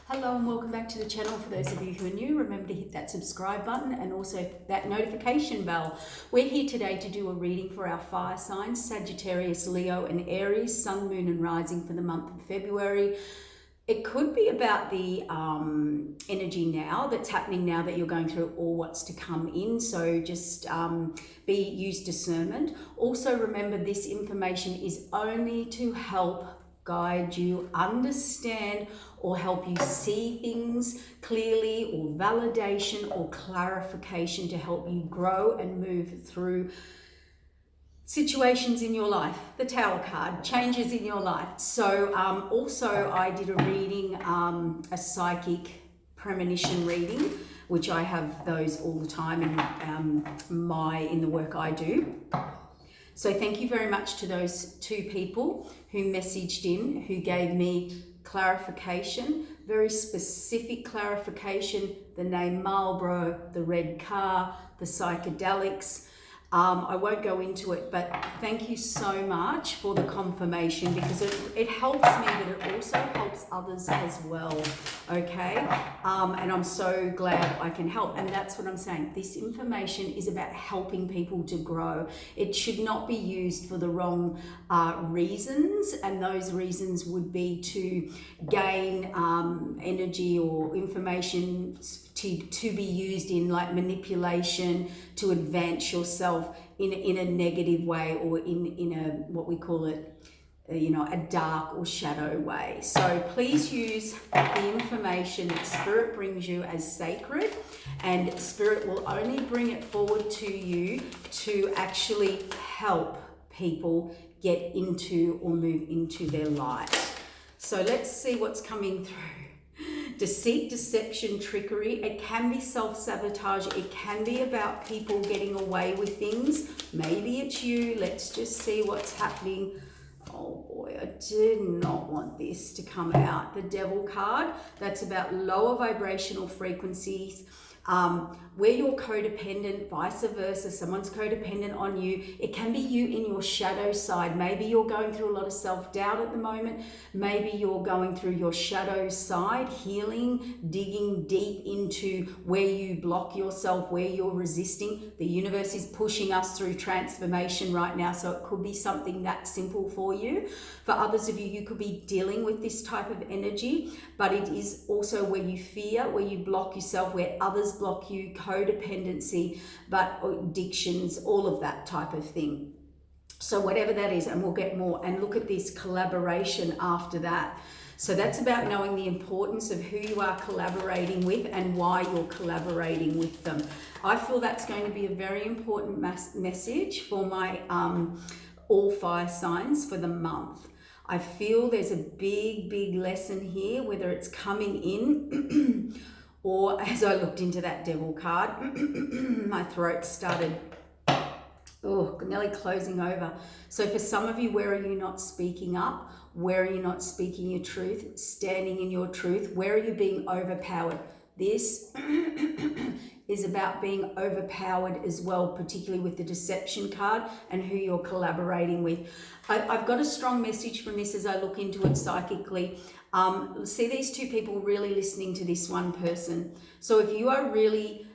Hello and welcome back to the channel. For those of you who are new, remember to hit that subscribe button and also that notification bell. We're here today to do a reading for our fire signs, Sagittarius, Leo and Aries, Sun, Moon and Rising for the month of February. It could be about the energy now that's happening now that you're going through, or what's to come in. So just use discernment. Also remember, this information is only to help guide you, understand, or help you see things clearly, or validation or clarification to help you grow and move through situations in your life. The Tower card, changes in your life. So also I did a reading, a psychic premonition reading, which I have those all the time in the work I do. So thank you very much to those two people who messaged in, who gave me clarification, very specific clarification, the name Marlboro, the red car, the psychedelics. I won't go into it, but thank you so much for the confirmation, because it helps me, but it also helps others as well, okay? And I'm so glad I can help. And that's what I'm saying. This information is about helping people to grow. It should not be used for the wrong reasons, and those reasons would be to gain energy or information to be used in like manipulation, to advance yourself in a negative way, or in a, what we call it, a dark or shadow way. So please use the information that Spirit brings you as sacred, and Spirit will only bring it forward to you to actually help people get into or move into their light. So let's see what's coming through. Deceit, deception, trickery. It can be self-sabotage. It can be about people getting away with things. Maybe it's you. Let's just see what's happening. Oh boy, I did not want this to come out. The Devil card. That's about lower vibrational frequencies. Where you're codependent, vice versa, someone's codependent on you. It can be you in your shadow side. Maybe you're going through a lot of self-doubt at the moment. Maybe you're going through your shadow side, healing, digging deep into where you block yourself, where you're resisting. The universe is pushing us through transformation right now, so it could be something that simple for you. For others of you, you could be dealing with this type of energy, but it is also where you fear, where you block yourself, where others block you, codependency, but addictions, all of that type of thing. So whatever that is, and we'll get more, and look at this collaboration after that. So that's about knowing the importance of who you are collaborating with and why you're collaborating with them. I feel that's going to be a very important message for my all fire signs for the month. I feel there's a big lesson here, whether it's coming in or as I looked into that Devil card, my throat started nearly closing over. So for some of you, where are you not speaking up? Where are you not speaking your truth, standing in your truth? Where are you being overpowered? This is about being overpowered as well, particularly with the deception card and who you're collaborating with. I've got a strong message from this as I look into it psychically. See these two people really listening to this one person. So if you are really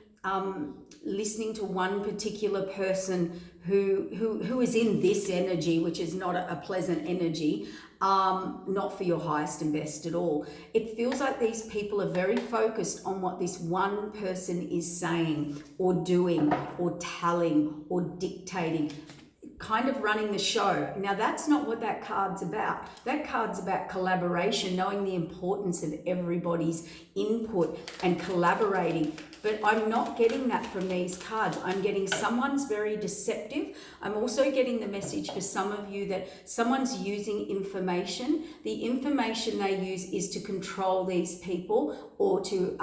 listening to one particular person who is in this energy, which is not a pleasant energy, not for your highest and best at all. It feels like these people are very focused on what this one person is saying or doing or telling or dictating, kind of running the show. Now that's not what that card's about. That card's about collaboration, knowing the importance of everybody's input and collaborating. But I'm not getting that from these cards. I'm getting someone's very deceptive. I'm also getting the message for some of you that someone's using information. The information they use is to control these people or to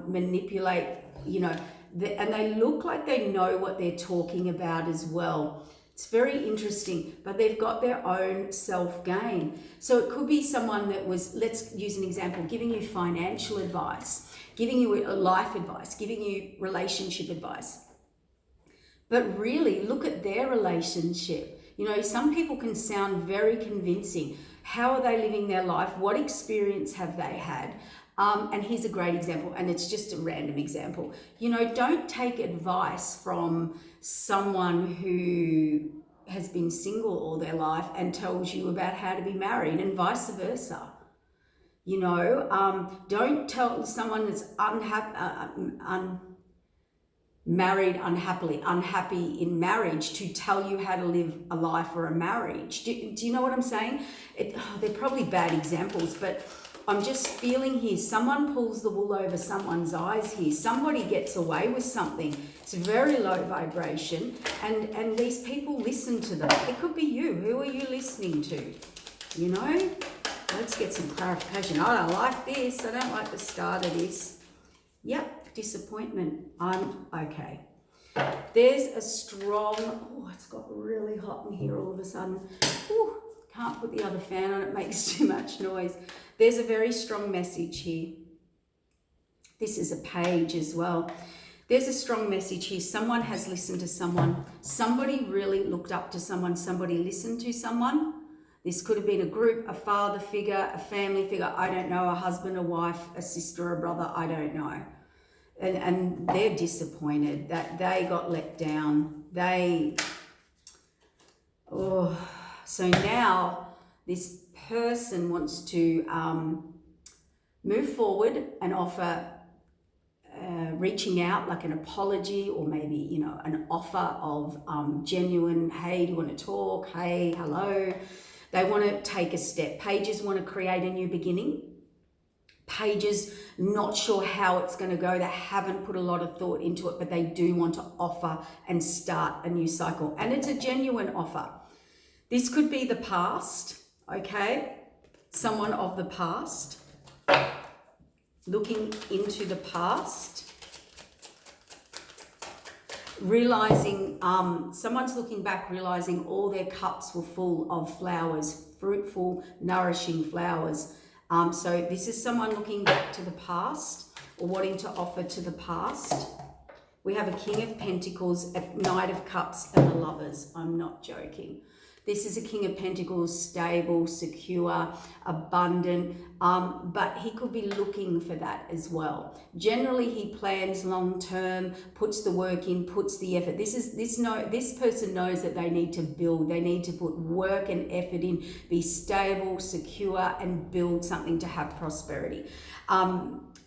manipulate, and they look like they know what they're talking about as well. It's very interesting, but they've got their own self-gain. So it could be someone that was, let's use an example, giving you financial advice, giving you life advice, giving you relationship advice. But really look at their relationship. You know, some people can sound very convincing. How are they living their life? What experience have they had? And here's a great example, and it's just a random example. You know, don't take advice from someone who has been single all their life and tells you about how to be married, and vice versa. You know, don't tell someone that's unhappy in marriage to tell you how to live a life or a marriage. Do you know what I'm saying? They're probably bad examples, but I'm just feeling here, someone pulls the wool over someone's eyes here. Somebody gets away with something. It's very low vibration, and these people listen to them. It could be you. Who are you listening to? You know? Let's get some clarification. I don't like this. I don't like the start of this. Yep, disappointment. I'm okay. There's a strong, oh, it's got really hot in here all of a sudden. Ooh, can't put the other fan on, it makes too much noise. There's a very strong message here. This is a page as well. There's a strong message here. Someone has listened to someone. Somebody really looked up to someone. Somebody listened to someone. This could have been a group, a father figure, a family figure, I don't know, a husband, a wife, a sister, a brother, I don't know. And they're disappointed that they got let down. So now this person wants to move forward and offer reaching out, like an apology, or maybe, you know, an offer of genuine, hey, do you want to talk? Hey, hello. They want to take a step. Pages want to create a new beginning. Pages not sure how it's going to go. They haven't put a lot of thought into it, but they do want to offer and start a new cycle. And it's a genuine offer. This could be the past, okay? Someone of the past, looking into the past, realizing, someone's looking back, realizing all their cups were full of flowers, fruitful, nourishing flowers. So this is someone looking back to the past or wanting to offer to the past. We have a King of Pentacles, a Knight of Cups, and the Lovers. I'm not joking. This is a King of Pentacles, stable, secure, abundant, but he could be looking for that as well. Generally, he plans long term, puts the work in, puts the effort. This person knows that they need to build. They need to put work and effort in, be stable, secure, and build something to have prosperity.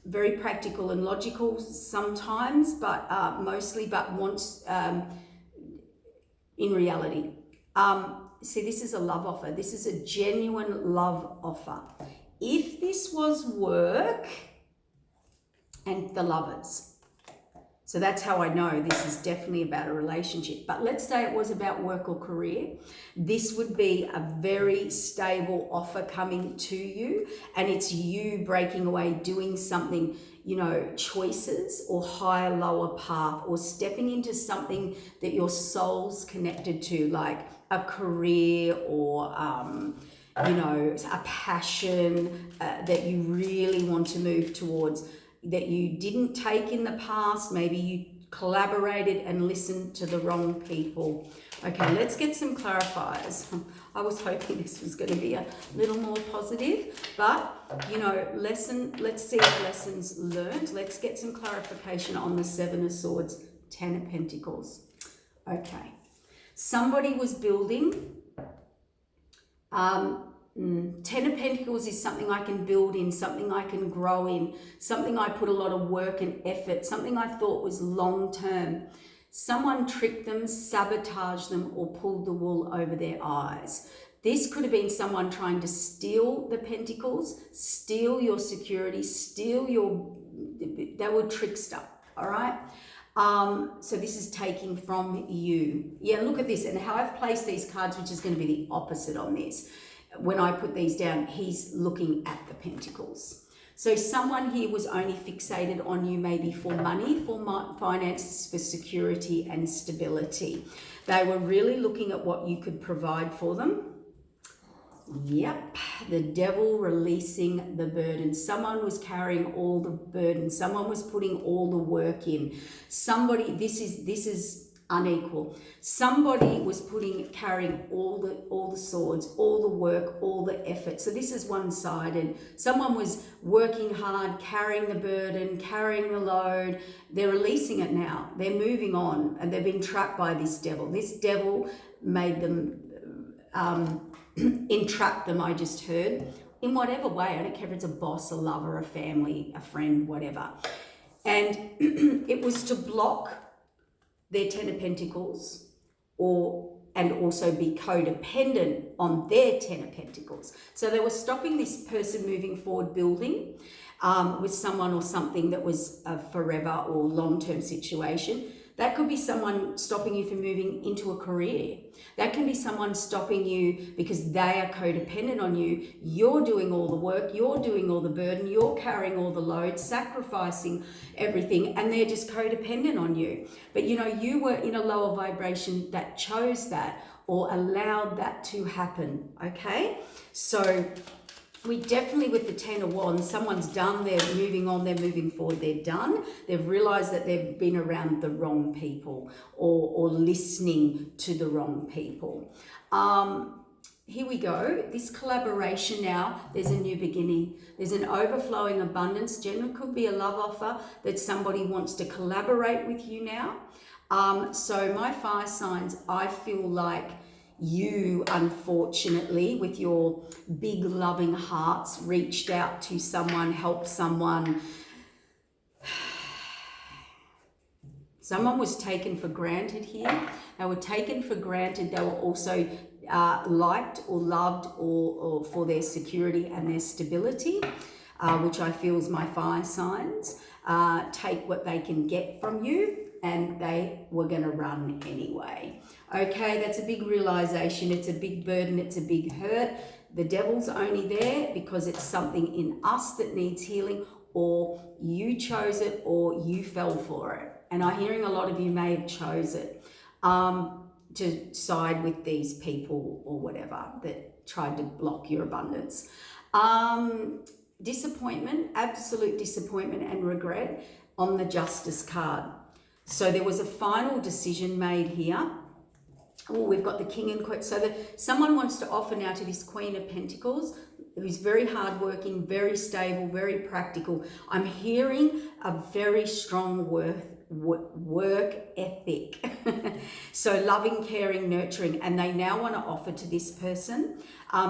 Very practical and logical sometimes, but mostly, but wants in reality. See, this is a love offer. This is a genuine love offer. If this was work and the Lovers, so that's how I know this is definitely about a relationship. But let's say it was about work or career. This would be a very stable offer coming to you, and it's you breaking away, doing something, you know, choices or higher, lower path, or stepping into something that your soul's connected to, like a career or, you know, a passion that you really want to move towards, that you didn't take in the past. Maybe you collaborated and listened to the wrong people. Okay, let's get some clarifiers. I was hoping this was going to be a little more positive, but, you know, let's see if lessons learned. Let's get some clarification on the Seven of Swords, Ten of Pentacles. Okay, somebody was building. Ten of Pentacles is something I can build in, something I can grow in, something I put a lot of work and effort, something I thought was long term. Someone tricked them, sabotaged them, or pulled the wool over their eyes. This could have been someone trying to steal the Pentacles, steal your security, steal your, they were trickster, all right? So this is taking from you. Yeah, look at this, and how I've placed these cards, which is going to be the opposite on this. When I put these down, he's looking at the Pentacles. So someone here was only fixated on you, maybe for money, for finances, for security and stability. They were really looking at what you could provide for them. Yep, the devil releasing the burden. Someone was carrying all the burden. Someone was putting all the work in. Somebody, this is unequal. Somebody was carrying all the swords, all the work, all the effort. So this is one-sided. Someone was working hard, carrying the burden, carrying the load. They're releasing it now. They're moving on, and they've been trapped by this devil. This devil made them, entrapped them, I just heard, in whatever way. I don't care if it's a boss, a lover, a family, a friend, whatever. And it was to block their Ten of Pentacles, and also be codependent on their Ten of Pentacles. So they were stopping this person moving forward, building with someone or something that was a forever or long-term situation. That could be someone stopping you from moving into a career. That can be someone stopping you because they are codependent on you. You're doing all the work, you're doing all the burden, you're carrying all the load, sacrificing everything, and they're just codependent on you. But you know, you were in a lower vibration that chose that or allowed that to happen, okay? So we definitely, with the Ten of Wands, someone's done, they're moving on, they're moving forward, they're done. They've realized that they've been around the wrong people or listening to the wrong people. Here we go. This collaboration now, there's a new beginning. There's an overflowing abundance. Generally could be a love offer that somebody wants to collaborate with you now. So my fire signs, I feel like you, unfortunately, with your big loving hearts, reached out to someone, helped someone. Someone was taken for granted here. They were taken for granted. They were also liked or loved or for their security and their stability, which I feel is my fire signs. Take what they can get from you, and they were going to run anyway. Okay, that's a big realization. It's a big burden. It's a big hurt. The devil's only there because it's something in us that needs healing, or you chose it, or you fell for it. And I'm hearing a lot of you may have chose it to side with these people or whatever that tried to block your abundance. Disappointment, absolute disappointment and regret on the Justice card. So there was a final decision made here. Oh, we've got the King and Queen. So that someone wants to offer now to this Queen of Pentacles, who's very hardworking, very stable, very practical. I'm hearing a very strong work ethic. So loving, caring, nurturing, and they now want to offer to this person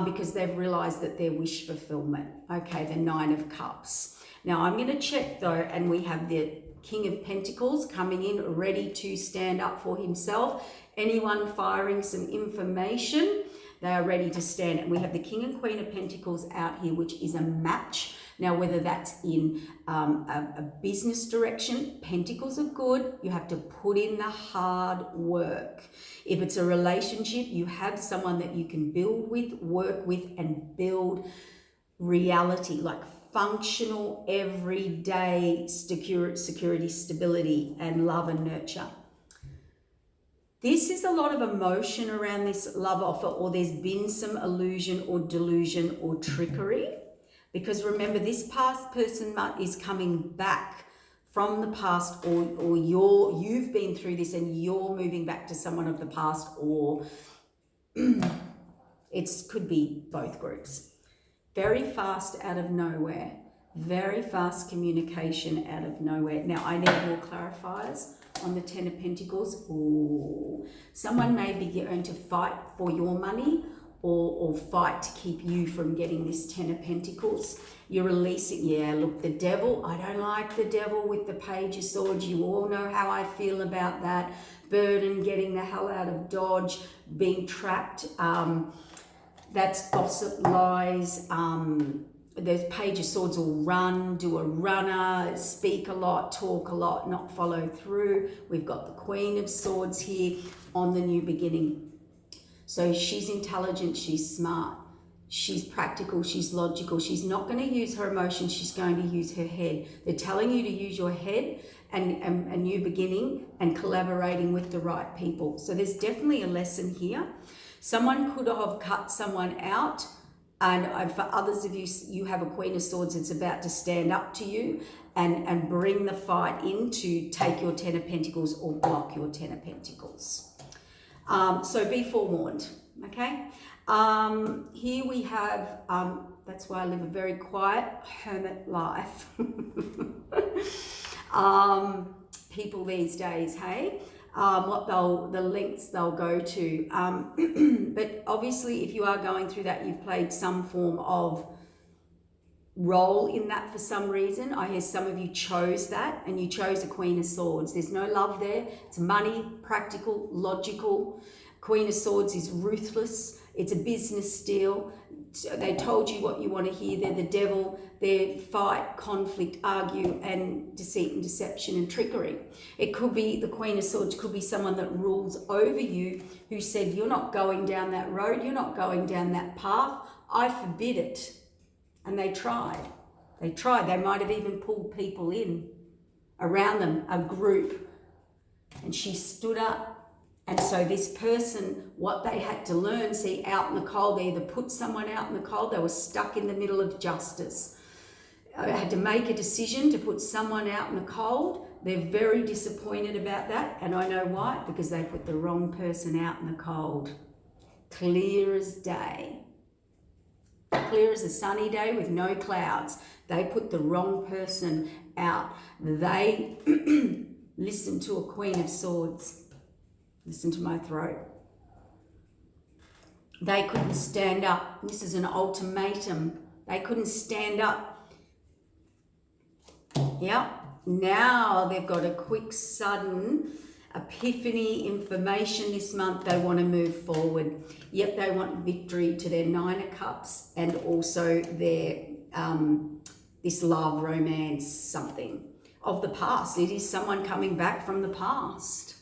because they've realized that their wish fulfillment. Okay, the Nine of Cups. Now I'm going to check though, and we have the King of Pentacles coming in, ready to stand up for himself. Anyone firing some information, they are ready to stand. And we have the King and Queen of Pentacles out here, which is a match. Now, whether that's in a business direction, Pentacles are good. You have to put in the hard work. If it's a relationship, you have someone that you can build with, work with, and build reality, like functional, everyday security, stability, and love and nurture. This is a lot of emotion around this love offer, or there's been some illusion or delusion or trickery. Because remember, this past person is coming back from the past, or you've been through this and you're moving back to someone of the past, or it could be both groups. Very fast out of nowhere. Very fast communication out of nowhere. Now, I need more clarifiers on the Ten of Pentacles. Ooh. Someone may be going to fight for your money or fight to keep you from getting this Ten of Pentacles. You're releasing, yeah, look, the devil. I don't like the devil with the Page of Swords. You all know how I feel about that. Burden, getting the hell out of Dodge, being trapped. That's gossip, lies. There's Page of Swords will run, do a runner, speak a lot, talk a lot, not follow through. We've got the Queen of Swords here on the new beginning. So she's intelligent, she's smart, she's practical, she's logical. She's not going to use her emotions, she's going to use her head. They're telling you to use your head and a new beginning and collaborating with the right people. So there's definitely a lesson here. Someone could have cut someone out And for others of you, you have a Queen of Swords that's about to stand up to you and bring the fight in to take your Ten of Pentacles or block your Ten of Pentacles. So be forewarned, okay? Here we have, that's why I live a very quiet hermit life. People these days, hey? The lengths they'll go to. But obviously, if you are going through that, you've played some form of role in that for some reason. I hear some of you chose that, and you chose a Queen of Swords. There's no love there. It's money, practical, logical. Queen of Swords is ruthless. It's a business deal. They told you what you want to hear. They're the devil. They fight, conflict, argue, and deceit and deception and trickery. It could be the Queen of Swords, could be someone that rules over you who said, you're not going down that road, you're not going down that path, I forbid it. And they tried. They tried. They might have even pulled people in around them, a group. And she stood up. And so this person, what they had to learn, see, out in the cold, they either put someone out in the cold, they were stuck in the middle of justice. I had to make a decision to put someone out in the cold. They're very disappointed about that. And I know why, because they put the wrong person out in the cold. Clear as day. Clear as a sunny day with no clouds. They put the wrong person out. They listened to a Queen of Swords. Listen to my throat. They couldn't stand up. This is an ultimatum. They couldn't stand up. Yeah. Now they've got a quick, sudden epiphany information this month. They want to move forward. Yep, they want victory to their Nine of Cups and also their this love, romance, something of the past. It is someone coming back from the past.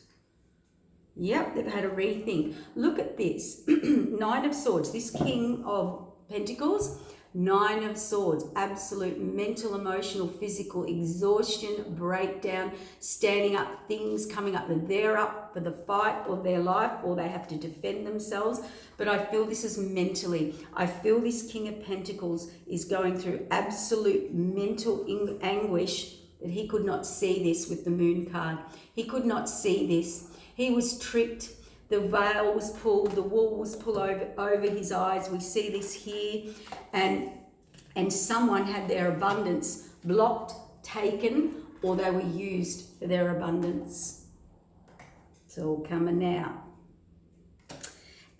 Yep, they've had a rethink. Look at this. Nine of Swords. This King of Pentacles. Nine of Swords. Absolute mental, emotional, physical exhaustion, breakdown, standing up, things coming up. They're up for the fight of their life or they have to defend themselves. But I feel this is mentally. I feel this King of Pentacles is going through absolute mental anguish that he could not see this with the Moon card. He could not see this. He was tricked, the veil was pulled, the wool was pulled over his eyes. We see this here. And someone had their abundance blocked, taken, or they were used for their abundance. It's all coming out.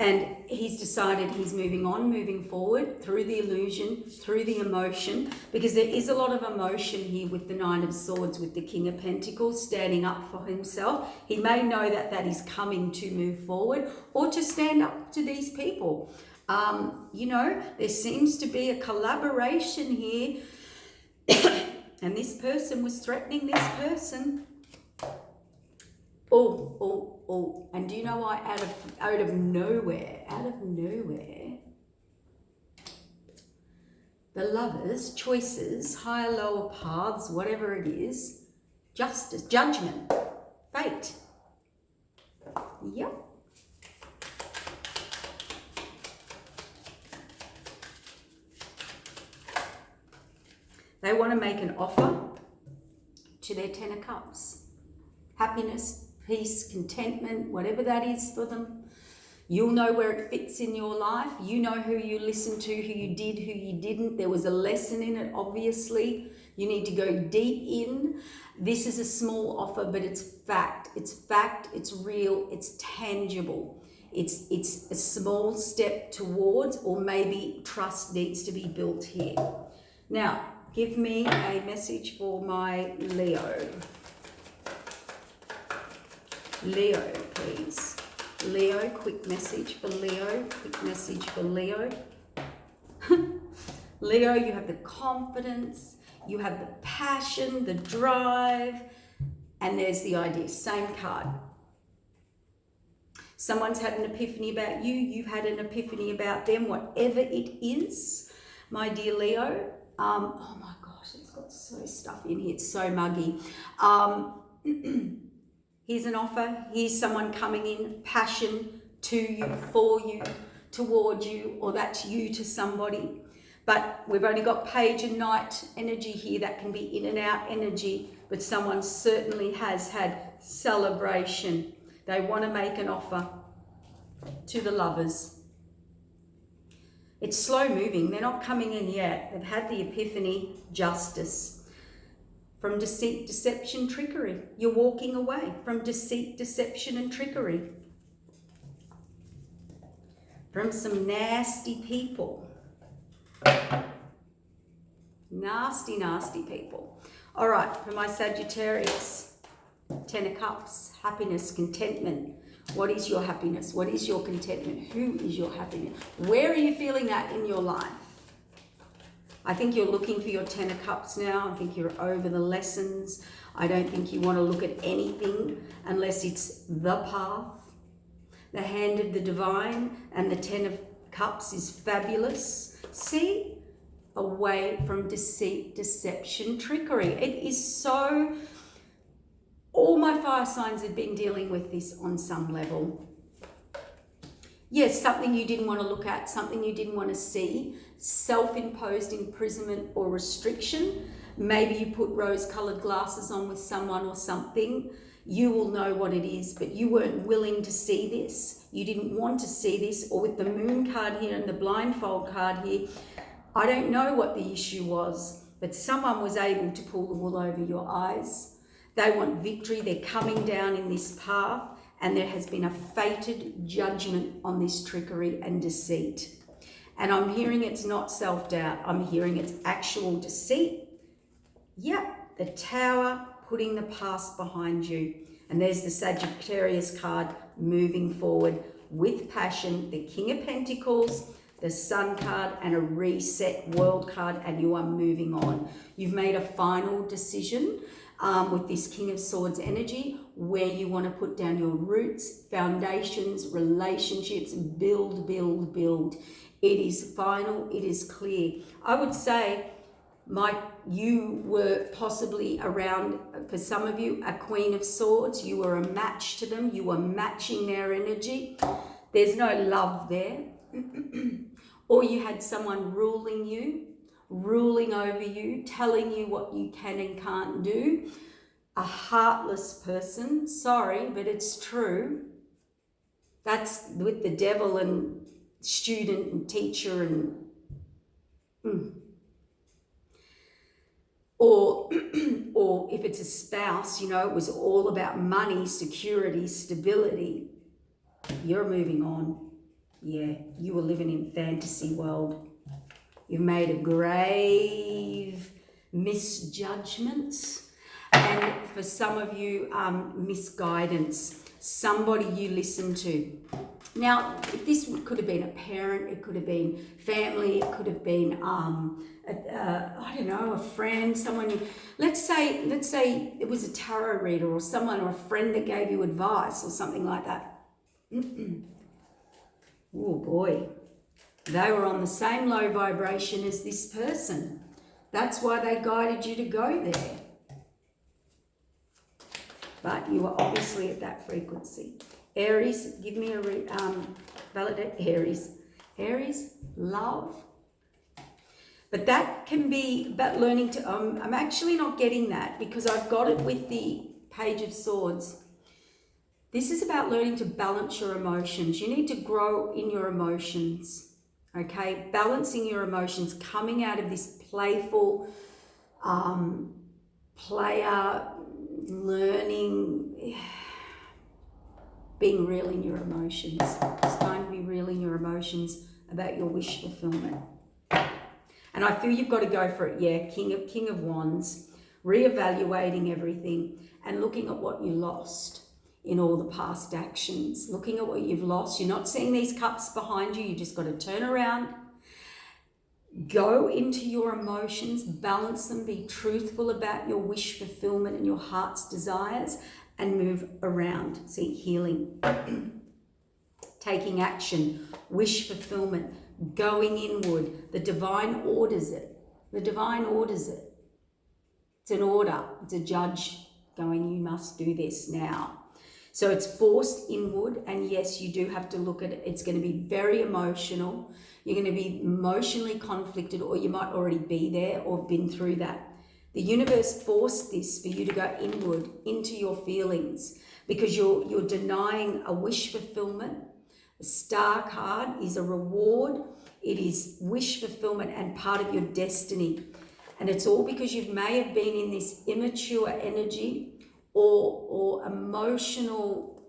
And he's decided he's moving on, moving forward through the illusion, through the emotion, because there is a lot of emotion here with the Nine of Swords, with the King of Pentacles standing up for himself. He may know that that is coming to move forward or to stand up to these people. You know, there seems to be a collaboration here. And this person was threatening this person. Oh, and do you know why out of nowhere, the Lovers, choices, higher, lower paths, whatever it is, justice, judgment, fate. Yep. They want to make an offer to their Ten of Cups. Happiness, peace, contentment, whatever that is for them. You'll know where it fits in your life. You know who you listened to, who you did, who you didn't. There was a lesson in it, obviously. You need to go deep in. This is a small offer, but it's fact. It's fact, it's real, it's tangible. It's a small step towards, or maybe trust needs to be built here. Now, give me a message for my Leo. Leo, please. Leo, quick message for Leo. Quick message for Leo. Leo, you have the confidence, you have the passion, the drive, and there's the idea. Same card. Someone's had an epiphany about you, you've had an epiphany about them, whatever it is, my dear Leo. Oh my gosh, it's got so stuff in here, it's so muggy. Here's an offer. Here's someone coming in, passion to you, for you, toward you, or that's you to somebody. But we've only got page and knight energy here. That can be in and out energy, but someone certainly has had celebration. They want to make an offer to the lovers. It's slow moving. They're not coming in yet. They've had the epiphany, justice. From deceit, deception, trickery. You're walking away from deceit, deception, and trickery. From some nasty people. Nasty, nasty people. All right, for my Sagittarius, 10 of Cups, happiness, contentment. What is your happiness? What is your contentment? Who is your happiness? Where are you feeling that in your life? I think you're looking for your 10 of Cups now. I think you're over the lessons. I don't think you want to look at anything unless it's the path. The hand of the divine and the 10 of Cups is fabulous. See? Away from deceit, deception, trickery. It is so... All my fire signs have been dealing with this on some level. Yes, something you didn't want to look at, something you didn't want to see, self-imposed imprisonment or restriction. Maybe you put rose-coloured glasses on with someone or something. You will know what it is, but you weren't willing to see this. You didn't want to see this. Or with the moon card here and the blindfold card here, I don't know what the issue was, but someone was able to pull the wool over your eyes. They want victory. They're coming down in this path, and there has been a fated judgment on this trickery and deceit. And I'm hearing it's not self-doubt. I'm hearing it's actual deceit. Yep, the Tower, putting the past behind you. And there's the Sagittarius card, moving forward with passion, the King of Pentacles, the Sun card, and a reset world card, and you are moving on. You've made a final decision with this King of Swords energy, where you want to put down your roots, foundations, relationships, build, build, build. It is final, it is clear. I would say, Mike, you were possibly around, for some of you, a Queen of Swords. You were a match to them. You were matching their energy. There's no love there. Or you had someone ruling you, ruling over you, telling you what you can and can't do. A heartless person. Sorry, but it's true. That's with the devil and student and teacher and... Or if it's a spouse, you know, it was all about money, security, stability. You're moving on. Yeah, you were living in fantasy world. You've made a grave misjudgment, and for some of you, misguidance. Somebody you listened to. Now, this could have been a parent, it could have been family, it could have been, I don't know, a friend, someone you, let's say it was a tarot reader or someone or a friend that gave you advice or something like that. Oh boy, they were on the same low vibration as this person. That's why they guided you to go there. But you were obviously at that frequency. Aries, give me a validate. Aries, love. But that can be about learning to, I'm actually not getting that because I've got it with the Page of Swords. This is about learning to balance your emotions. You need to grow in your emotions, okay? Balancing your emotions, coming out of this playful, player, learning, being real in your emotions. It's time to be real in your emotions about your wish fulfillment. And I feel you've got to go for it, yeah. King of Wands, reevaluating everything and looking at what you lost in all the past actions, looking at what you've lost. You're not seeing these cups behind you. You just got to turn around, go into your emotions, balance them, be truthful about your wish fulfillment and your heart's desires, and move around. See, healing, taking action, wish fulfillment, going inward. The divine orders it. The divine orders it. It's an order. It's a judge going, you must do this now. So it's forced inward, and yes, you do have to look at it. It's going to be very emotional. You're going to be emotionally conflicted, or you might already be there or been through that. The universe forced this for you to go inward into your feelings because you're denying a wish fulfillment. The Star card is a reward. It is wish fulfillment and part of your destiny. And it's all because you may have been in this immature energy or emotional,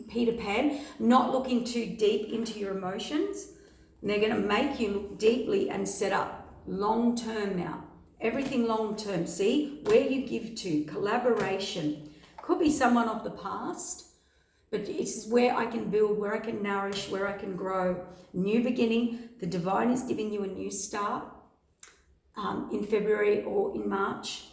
Peter Pan, not looking too deep into your emotions. And they're going to make you look deeply and set up long term now. Everything long term. See where you give to, collaboration. Could be someone of the past, but it's where I can build, where I can nourish, where I can grow. New beginning. The divine is giving you a new start in February or in March.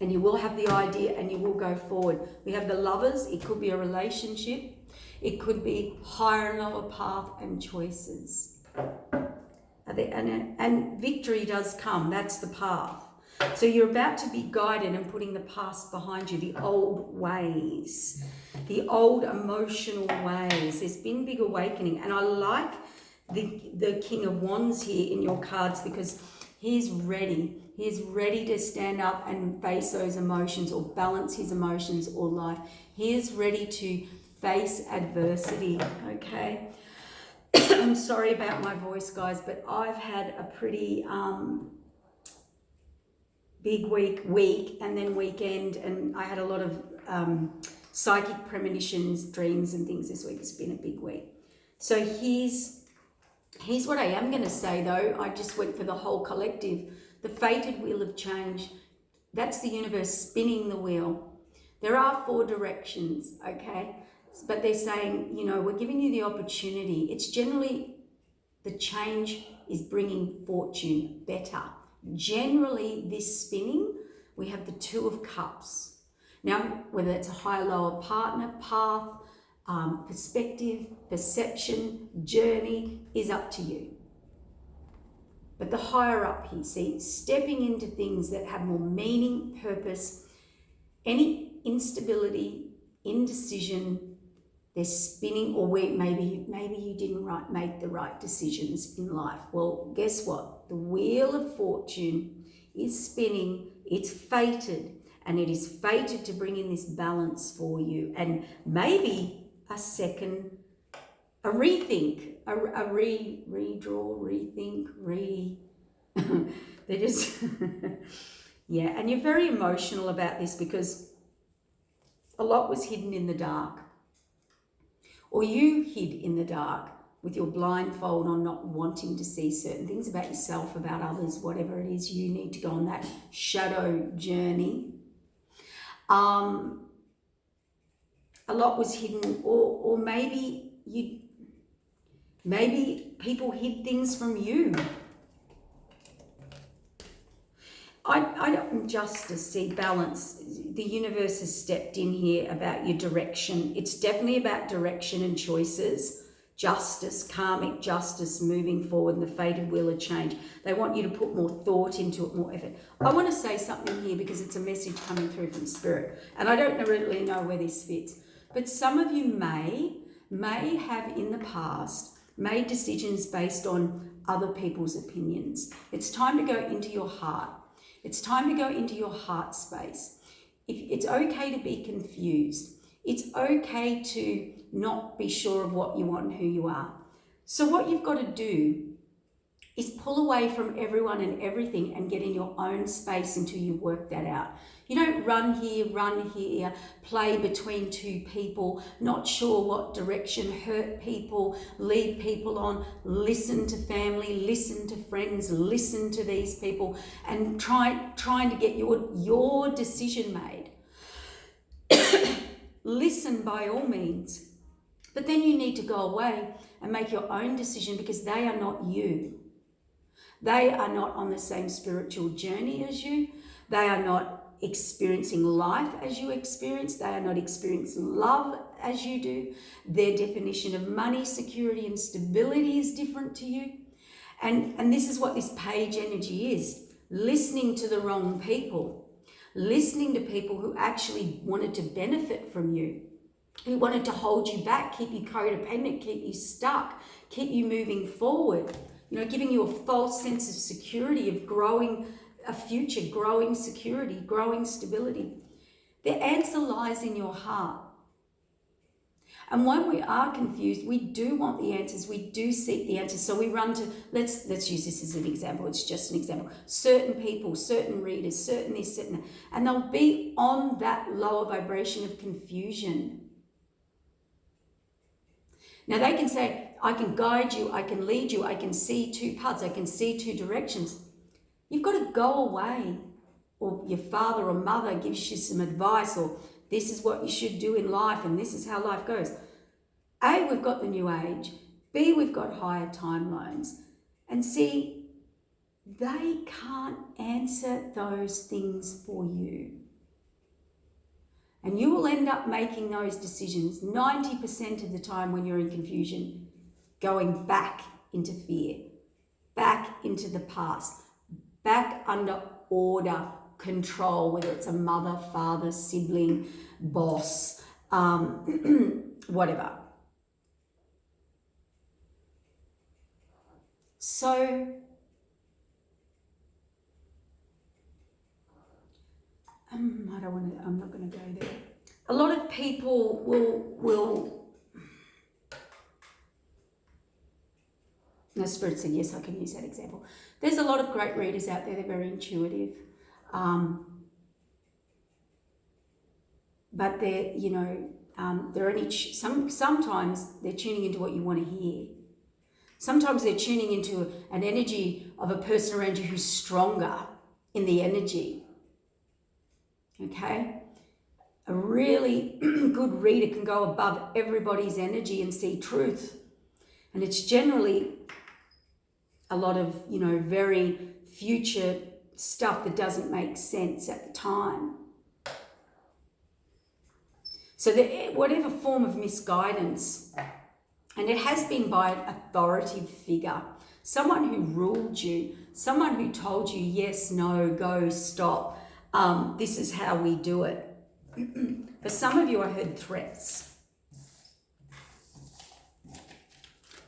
And you will have the idea and you will go forward. We have the Lovers. It could be a relationship. It could be higher and lower path and choices. And victory does come. That's the path. So you're about to be guided and putting the past behind you, the old ways, the old emotional ways. There's been big awakening. And I like the King of Wands here in your cards because he's ready. He's ready to stand up and face those emotions or balance his emotions or life. He is ready to face adversity, okay? I'm sorry about my voice, guys, but I've had a pretty big week and then weekend, and I had a lot of psychic premonitions, dreams and things this week. It's been a big week. So here's what I am going to say, though. I just went for the whole collective. The fated wheel of change, that's the universe spinning the wheel. There are 4 directions, okay? But they're saying, we're giving you the opportunity. It's generally the change is bringing fortune better. Generally, this spinning, we have the 2 of Cups. Now, whether it's a higher, lower partner, path, perspective, perception, journey is up to you. But the higher up here, see, stepping into things that have more meaning, purpose, any instability, indecision, they're spinning, or maybe you didn't make the right decisions in life. Well, guess what? The wheel of fortune is spinning. It's fated, and it is fated to bring in this balance for you, and maybe a rethink, a redraw, rethink, they're just, yeah, and you're very emotional about this because a lot was hidden in the dark. Or you hid in the dark with your blindfold on, not wanting to see certain things about yourself, about others, whatever it is you need to go on that shadow journey. A lot was hidden, or maybe people hid things from you. I don't justice, see balance. The universe has stepped in here about your direction. It's definitely about direction and choices, justice, karmic justice, moving forward, and the fated wheel of change. They want you to put more thought into it, more effort. I want to say something here because it's a message coming through from Spirit, and I don't really know where this fits. But some of you may have in the past made decisions based on other people's opinions. It's time to go into your heart. It's time to go into your heart space. It's okay to be confused. It's okay to not be sure of what you want and who you are. So what you've got to do is pull away from everyone and everything and get in your own space until you work that out. You don't run here, play between 2 people, not sure what direction, hurt people, lead people on, listen to family, listen to friends, listen to these people, and trying to get your decision made. Listen by all means, but then you need to go away and make your own decision because they are not you. They are not on the same spiritual journey as you. They are not experiencing life as you experience. They are not experiencing love as you do. Their definition of money, security, and stability is different to you. And this is what this page energy is. Listening to the wrong people. listening to people who actually wanted to benefit from you, who wanted to hold you back, keep you codependent, keep you stuck, keep you moving forward, you know, giving you a false sense of security, of growing a future, growing security, growing stability. The answer lies in your heart. And when we are confused, we do want the answers. We do seek the answers. So we run to, let's use this as an example. It's just an example. Certain people, certain readers, certain this, certain that. And they'll be on that lower vibration of confusion. Now they can say, I can guide you, I can lead you, I can see two paths, I can see two directions. You've got to go away. Or your father or mother gives you some advice, or this is what you should do in life and this is how life goes. A, we've got the new age. B, we've got higher timelines. And C, they can't answer those things for you. And you will end up making those decisions 90% of the time when you're in confusion, going back into fear, back into the past, back under order, control, whether it's a mother, father, sibling, boss, whatever. So I'm not going to go there. A lot of people will. No, Spirit said yes, I can use that example. There's a lot of great readers out there. They're very intuitive. But they're, you know, they're only sometimes they're tuning into what you want to hear. Sometimes they're tuning into an energy of a person around you who's stronger in the energy. Okay? A really good reader can go above everybody's energy and see truth. And it's generally a lot of, you know, very future stuff that doesn't make sense at the time. So whatever form of misguidance, and it has been by an authoritative figure, someone who ruled you, someone who told you yes, no, go, stop, this is how we do it. For some of you, I heard threats.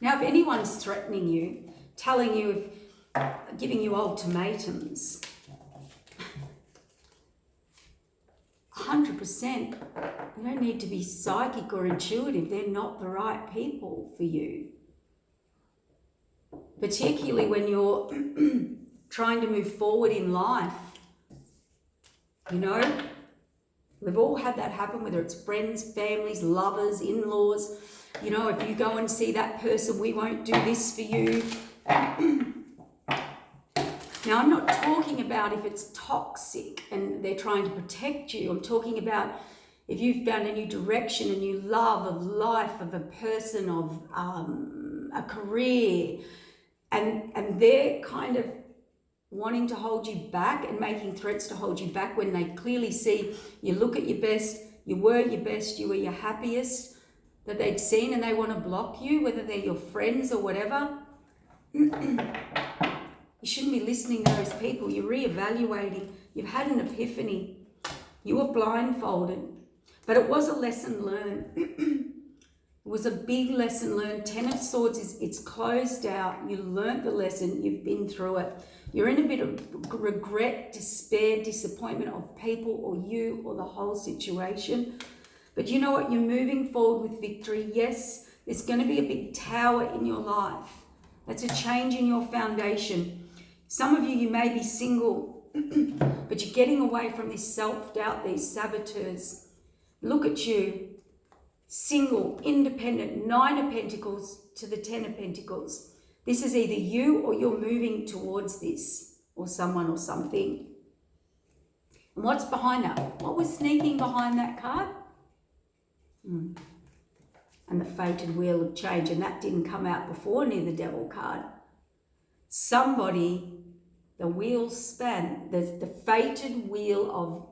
Now, if anyone's threatening you, telling you, giving you ultimatums, 100%, you don't need to be psychic or intuitive. They're not the right people for you. Particularly when you're trying to move forward in life. You know, we've all had that happen, whether it's friends, families, lovers, in-laws. You know, if you go and see that person, we won't do this for you. Now, I'm not talking about if it's toxic and they're trying to protect you. I'm talking about if you've found a new direction, a new love of life, of a person, of a career, and they're kind of wanting to hold you back and making threats to hold you back when they clearly see you look at your best, you were your best, you were your happiest that they'd seen, and they want to block you, whether they're your friends or whatever. You shouldn't be listening to those people. You're reevaluating. You've had an epiphany. You were blindfolded. But it was a lesson learned. It was a big lesson learned. 10 of Swords it's closed out. You learned the lesson. You've been through it. You're in a bit of regret, despair, disappointment of people or you or the whole situation. But you know what? You're moving forward with victory. Yes, there's going to be a big tower in your life. That's a change in your foundation. Some of you may be single, but you're getting away from this self-doubt, these saboteurs. Look at you, single, independent, 9 of Pentacles to the 10 of Pentacles. This is either you or you're moving towards this, or someone or something. And what's behind that? What was sneaking behind that card? And the fated wheel of change, and that didn't come out before near the devil card. Somebody, the wheel span, the fated wheel of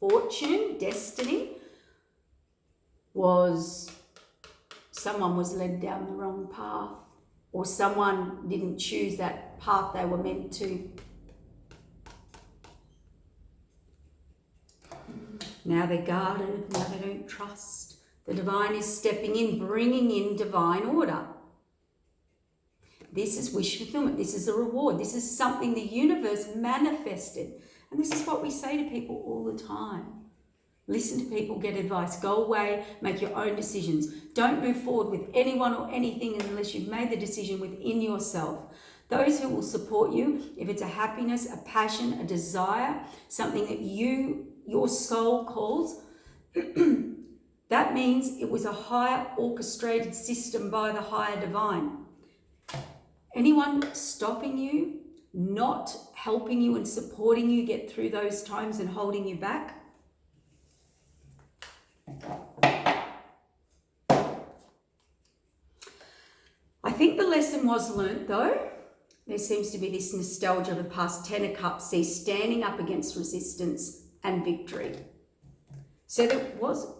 fortune, destiny, was someone was led down the wrong path, or someone didn't choose that path they were meant to. Now they're guarded, now they don't trust. The divine is stepping in, bringing in divine order. This is wish fulfillment. This is a reward. This is something the universe manifested. And this is what we say to people all the time. Listen to people, get advice, go away, make your own decisions. Don't move forward with anyone or anything unless you've made the decision within yourself. Those who will support you, if it's a happiness, a passion, a desire, something that your soul calls, that means it was a higher orchestrated system by the higher divine. Anyone stopping you, not helping you and supporting you get through those times and holding you back? I think the lesson was learnt though. There seems to be this nostalgia of the past. 10 of Cups, see, standing up against resistance and victory. So there was,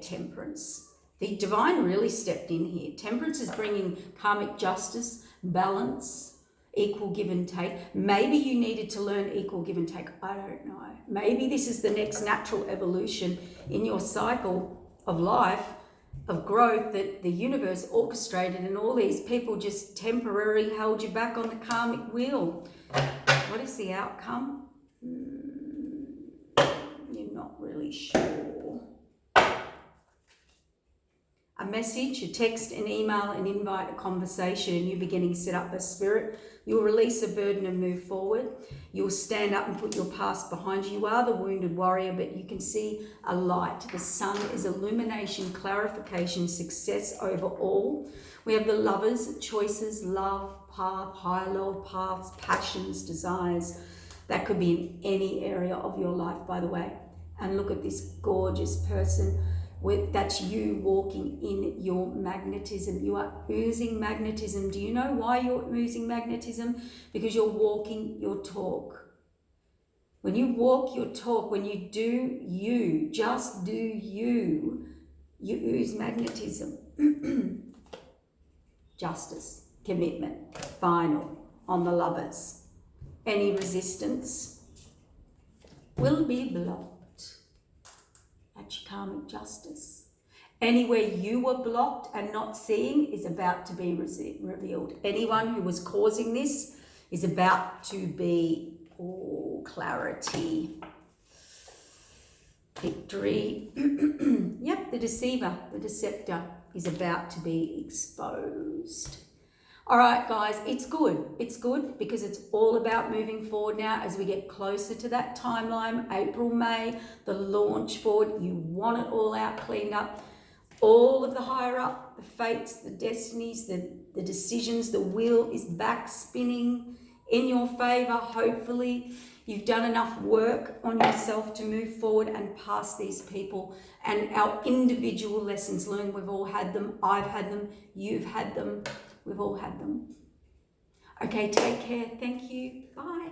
Temperance. The divine really stepped in here. Temperance is bringing karmic justice, balance, equal give and take. Maybe you needed to learn equal give and take. I don't know. Maybe this is the next natural evolution in your cycle of life, of growth, that the universe orchestrated, and all these people just temporarily held you back on the karmic wheel. What is the outcome? You're not really sure. A message, a text, an email, an invite, a conversation, a new beginning set up by spirit. You'll release a burden and move forward. You'll stand up and put your past behind you. You are the wounded warrior, but you can see a light. The sun is illumination, clarification, success over all. We have the Lovers, choices, love, path, higher, lower paths, passions, desires. That could be in any area of your life, by the way. And look at this gorgeous person. That's you walking in your magnetism. You are oozing magnetism. Do you know why you're oozing magnetism? Because you're walking your talk. When you walk your talk, when you do you, just do you, you ooze magnetism. Justice, commitment, final, on the Lovers. Any resistance will be blocked. That's karmic justice. Anywhere you were blocked and not seeing is about to be revealed. Anyone who was causing this is about to be clarity, victory. Yep, the deceiver, the deceptor is about to be exposed. All right, guys, it's good. It's good because it's all about moving forward now as we get closer to that timeline, April, May, the launch forward. You want it all out, cleaned up. All of the higher up, the fates, the destinies, the decisions, the wheel is back spinning in your favor. Hopefully, you've done enough work on yourself to move forward and past these people. And our individual lessons learned, we've all had them. I've had them. You've had them. We've all had them. Okay, take care. Thank you. Bye.